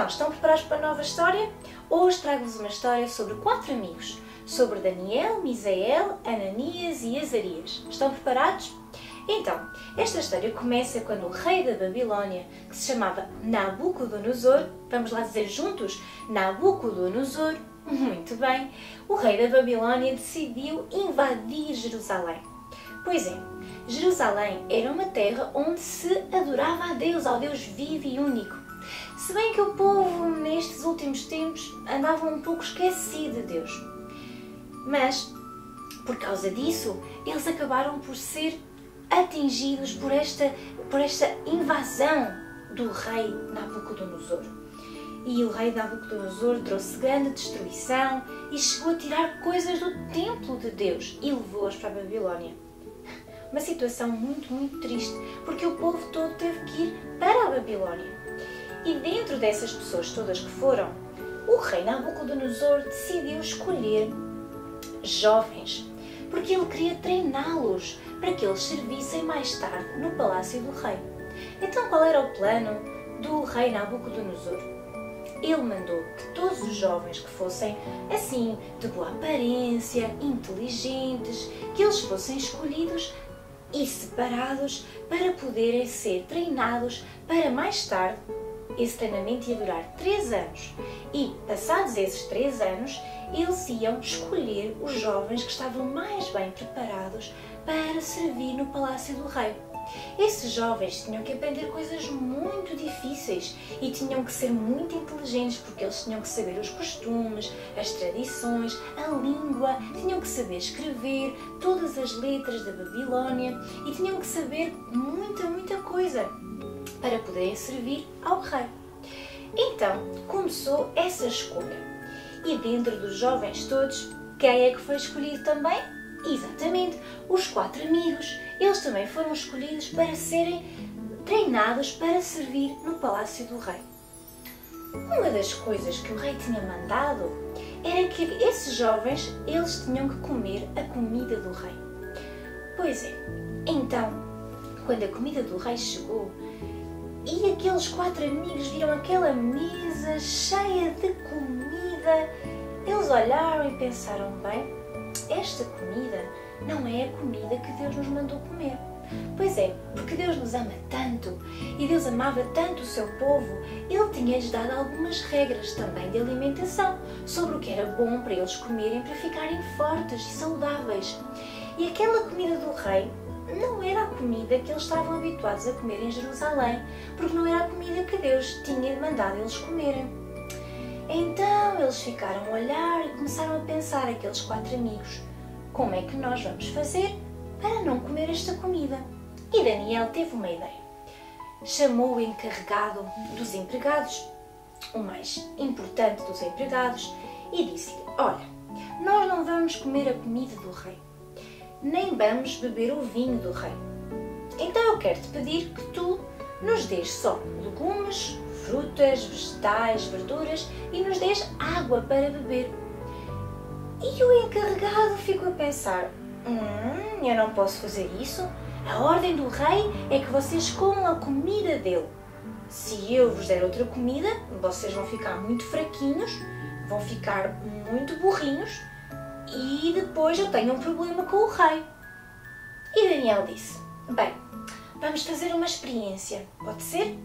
Então, estão preparados para a nova história? Hoje trago-vos uma história sobre 4 amigos, sobre Daniel, Misael, Ananias e Azarias. Estão preparados? Então, esta história começa quando o rei da Babilónia, que se chamava Nabucodonosor, vamos lá dizer juntos, Nabucodonosor, muito bem, o rei da Babilónia decidiu invadir Jerusalém. Pois é, Jerusalém era uma terra onde se adorava a Deus, ao Deus vivo e único. Se bem que o povo, nestes últimos tempos, andava um pouco esquecido de Deus. Mas, por causa disso, eles acabaram por ser atingidos por esta invasão do rei Nabucodonosor. E o rei Nabucodonosor trouxe grande destruição e chegou a tirar coisas do templo de Deus e levou-as para a Babilónia. Uma situação muito, muito triste, porque o povo todo teve que ir para a Babilónia. E dentro dessas pessoas todas que foram, o rei Nabucodonosor decidiu escolher jovens, porque ele queria treiná-los para que eles servissem mais tarde no palácio do rei. Então qual era o plano do rei Nabucodonosor? Ele mandou que todos os jovens que fossem assim, de boa aparência, inteligentes, que eles fossem escolhidos e separados para poderem ser treinados para mais tarde. Esse treinamento ia durar 3 anos e, passados esses 3 anos, eles iam escolher os jovens que estavam mais bem preparados para servir no palácio do rei. Esses jovens tinham que aprender coisas muito difíceis e tinham que ser muito inteligentes, porque eles tinham que saber os costumes, as tradições, a língua, tinham que saber escrever todas as letras da Babilónia e tinham que saber muita coisa para poderem servir ao rei. Então começou essa escolha. E dentro dos jovens todos, quem é que foi escolhido também? Exatamente, os 4 amigos. Eles também foram escolhidos para serem treinados para servir no palácio do rei. Uma das coisas que o rei tinha mandado era que esses jovens, eles tinham que comer a comida do rei. Pois é, então, quando a comida do rei chegou, e aqueles 4 amigos viram aquela mesa cheia de comida, eles olharam e pensaram, bem, esta comida não é a comida que Deus nos mandou comer. Pois é, porque Deus nos ama tanto e Deus amava tanto o seu povo, Ele tinha-lhes dado algumas regras também de alimentação sobre o que era bom para eles comerem para ficarem fortes e saudáveis. E aquela comida do rei não era a comida que eles estavam habituados a comer em Jerusalém, porque não era a comida que Deus tinha mandado eles comerem. Então eles ficaram a olhar e começaram a pensar, aqueles 4 amigos, como é que nós vamos fazer para não comer esta comida? E Daniel teve uma ideia. Chamou o encarregado dos empregados, o mais importante dos empregados, e disse-lhe, olha, nós não vamos comer a comida do rei, nem vamos beber o vinho do rei. Então eu quero-te pedir que tu nos dês só legumes, frutas, vegetais, verduras e nos dês água para beber. E o encarregado ficou a pensar, eu não posso fazer isso. A ordem do rei é que vocês comam a comida dele. Se eu vos der outra comida, vocês vão ficar muito fraquinhos, vão ficar muito burrinhos e depois eu tenho um problema com o rei. E Daniel disse, bem, vamos fazer uma experiência, pode ser?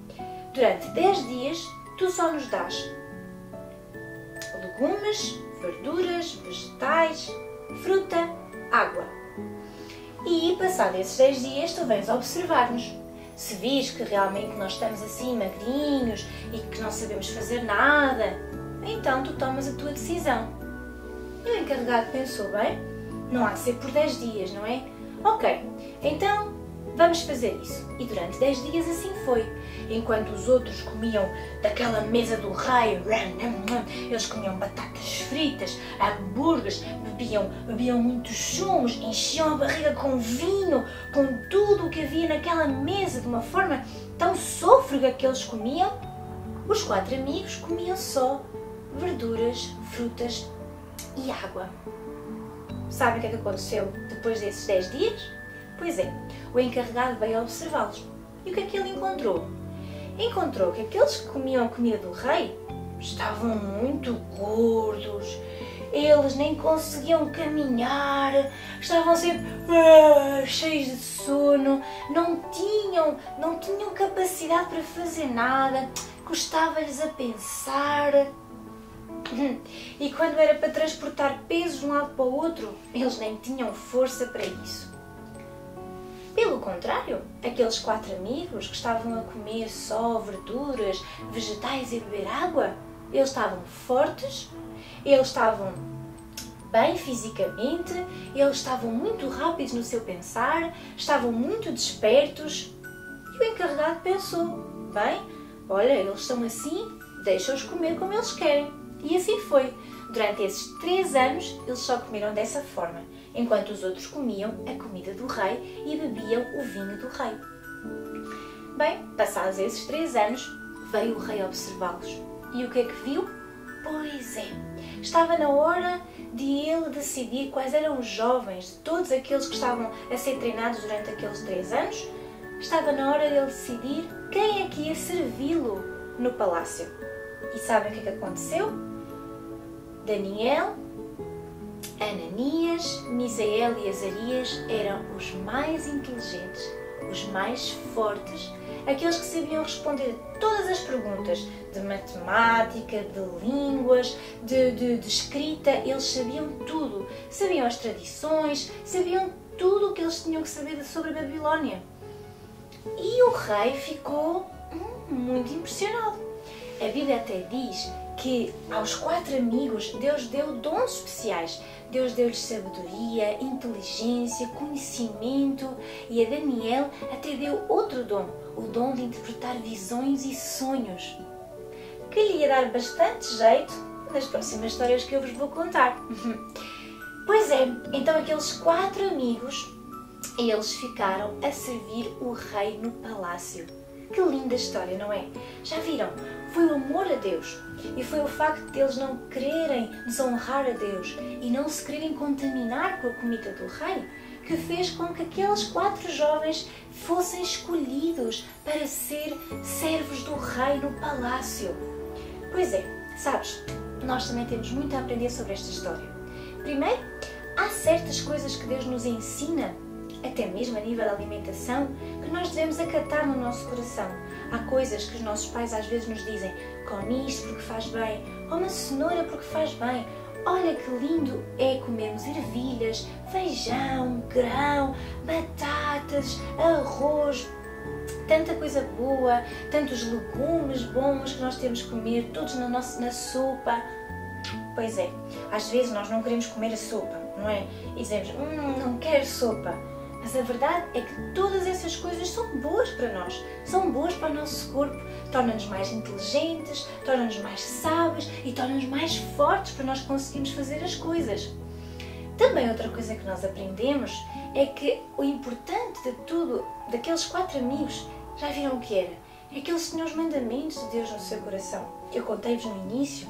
Durante 10 dias, tu só nos dás legumes, verduras, vegetais, fruta, água. E, passados esses 10 dias, tu vens observar-nos. Se vis que realmente nós estamos assim magrinhos e que não sabemos fazer nada, então tu tomas a tua decisão. E o encarregado pensou, bem, não há de ser por 10 dias, não é? Ok, então vamos fazer isso. E durante 10 dias assim foi. Enquanto os outros comiam daquela mesa do rei, eles comiam batatas fritas, hambúrgueres, bebiam muitos sumos, enchiam a barriga com vinho, com tudo o que havia naquela mesa, de uma forma tão sôfrega que eles comiam. Os 4 amigos comiam só verduras, frutas e água. Sabem o que é que aconteceu depois desses 10 dias? Pois é, o encarregado veio observá-los. E o que é que ele encontrou? Encontrou que aqueles que comiam a comida do rei estavam muito gordos, eles nem conseguiam caminhar, estavam sempre cheios de sono, não tinham capacidade para fazer nada, custava-lhes a pensar. E quando era para transportar pesos de um lado para o outro, eles nem tinham força para isso. Pelo contrário, aqueles 4 amigos que estavam a comer só verduras, vegetais e beber água, eles estavam fortes, eles estavam bem fisicamente, eles estavam muito rápidos no seu pensar, estavam muito despertos. E o encarregado pensou, bem, olha, eles estão assim, deixa-os comer como eles querem. E assim foi. Durante esses 3 anos, eles só comeram dessa forma, enquanto os outros comiam a comida do rei e bebiam o vinho do rei. Bem, passados esses 3 anos, veio o rei observá-los. E o que é que viu? Pois é, estava na hora de ele decidir quais eram os jovens, de todos aqueles que estavam a ser treinados durante aqueles 3 anos, estava na hora de ele decidir quem é que ia servi-lo no palácio. E sabem o que é que aconteceu? Daniel, Ananias, Misael e Azarias eram os mais inteligentes, os mais fortes, aqueles que sabiam responder a todas as perguntas de matemática, de línguas, de escrita. Eles sabiam tudo, sabiam as tradições, sabiam tudo o que eles tinham que saber sobre a Babilónia. E o rei ficou muito impressionado. A Bíblia até diz que aos 4 amigos Deus deu dons especiais. Deus deu-lhes sabedoria, inteligência, conhecimento, e a Daniel até deu outro dom, o dom de interpretar visões e sonhos, que lhe ia dar bastante jeito nas próximas histórias que eu vos vou contar. Pois é, então aqueles 4 amigos, eles ficaram a servir o rei no palácio. Que linda história, não é? Já viram? Foi o amor a Deus e foi o facto de eles não quererem desonrar a Deus e não se quererem contaminar com a comida do rei que fez com que aqueles 4 jovens fossem escolhidos para ser servos do rei no palácio. Pois é, sabes, nós também temos muito a aprender sobre esta história. Primeiro, há certas coisas que Deus nos ensina, até mesmo a nível da alimentação, que nós devemos acatar no nosso coração. Há coisas que os nossos pais às vezes nos dizem, come isto porque faz bem, come a cenoura porque faz bem. Olha que lindo é comermos ervilhas, feijão, grão, batatas, arroz, tanta coisa boa, tantos legumes bons que nós temos que comer, todos na sopa. Pois é, às vezes nós não queremos comer a sopa, não é? E dizemos, não quero sopa. Mas a verdade é que todas essas coisas são boas para nós, são boas para o nosso corpo, tornam-nos mais inteligentes, tornam-nos mais sábios e tornam-nos mais fortes para nós conseguirmos fazer as coisas. Também outra coisa que nós aprendemos é que o importante de tudo, daqueles 4 amigos, já viram o que era? É que eles tinham os mandamentos de Deus no seu coração. Eu contei-vos no início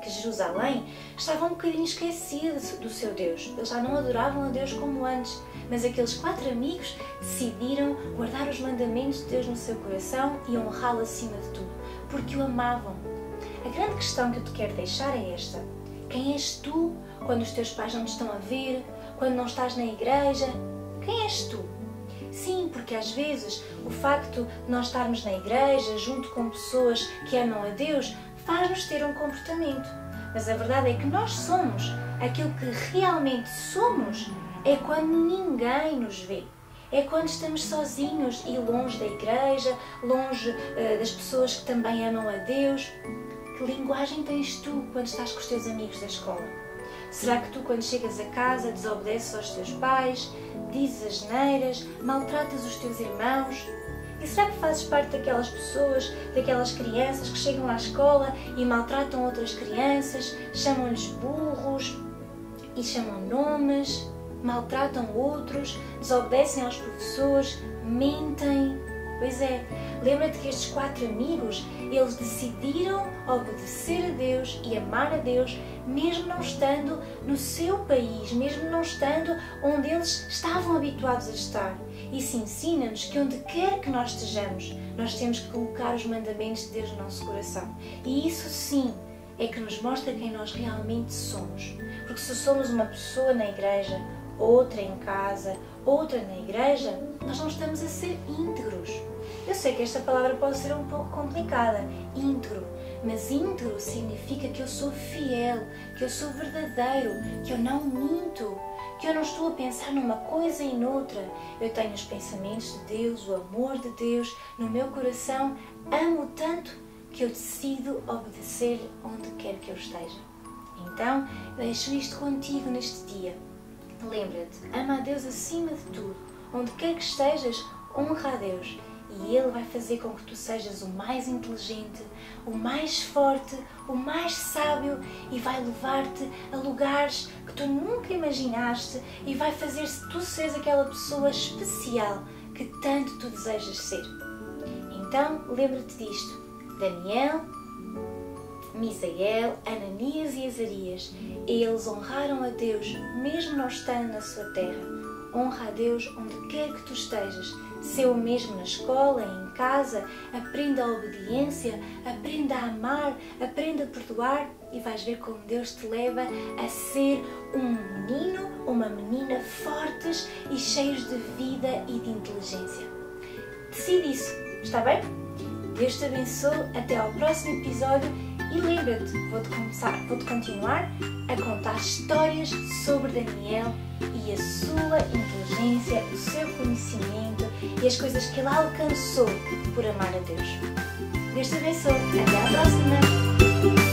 que Jerusalém estava um bocadinho esquecida do seu Deus. Eles já não adoravam a Deus como antes. Mas aqueles 4 amigos decidiram guardar os mandamentos de Deus no seu coração e honrá-lo acima de tudo, porque o amavam. A grande questão que eu te quero deixar é esta. Quem és tu quando os teus pais não te estão a ver, quando não estás na igreja? Quem és tu? Sim, porque às vezes o facto de nós estarmos na igreja junto com pessoas que amam a Deus faz-nos ter um comportamento. Mas a verdade é que nós somos aquilo que realmente somos é quando ninguém nos vê. É quando estamos sozinhos e longe da igreja, longe das pessoas que também amam a Deus. Que linguagem tens tu quando estás com os teus amigos da escola? Será que tu, quando chegas a casa, desobedeces aos teus pais, dizes asneiras, maltratas os teus irmãos? E será que fazes parte daquelas pessoas, daquelas crianças que chegam à escola e maltratam outras crianças, chamam-lhes burros e chamam nomes, maltratam outros, desobedecem aos professores, mentem? Pois é, lembra-te que estes 4 amigos, eles decidiram obedecer a Deus e amar a Deus, mesmo não estando no seu país, mesmo não estando onde eles estavam habituados a estar. Isso ensina-nos que onde quer que nós estejamos, nós temos que colocar os mandamentos de Deus no nosso coração. E isso sim é que nos mostra quem nós realmente somos. Porque se somos uma pessoa na igreja, outra em casa, outra na igreja, nós não estamos a ser íntegros. Eu sei que esta palavra pode ser um pouco complicada, íntegro, mas íntegro significa que eu sou fiel, que eu sou verdadeiro, que eu não minto, que eu não estou a pensar numa coisa e noutra. Eu tenho os pensamentos de Deus, o amor de Deus no meu coração, amo tanto que eu decido obedecer onde quer que eu esteja. Então, deixo isto contigo neste dia. Lembra-te, ama a Deus acima de tudo. Onde quer que estejas, honra a Deus. E Ele vai fazer com que tu sejas o mais inteligente, o mais forte, o mais sábio e vai levar-te a lugares que tu nunca imaginaste e vai fazer tu seres aquela pessoa especial que tanto tu desejas ser. Então, lembra-te disto. Daniel, Misael, Ananias e Azarias, eles honraram a Deus mesmo não estando na sua terra. Honra a Deus onde quer que tu estejas. Se o mesmo na escola, em casa, aprenda a obediência, aprenda a amar, aprenda a perdoar e vais ver como Deus te leva a ser um menino, uma menina fortes e cheios de vida e de inteligência. Decide isso, está bem? Deus te abençoe, até ao próximo episódio e lembra-te, vou-te continuar a contar histórias sobre Daniel e a sua inteligência, o seu conhecimento e as coisas que ele alcançou por amar a Deus. Deus te abençoe, até à próxima!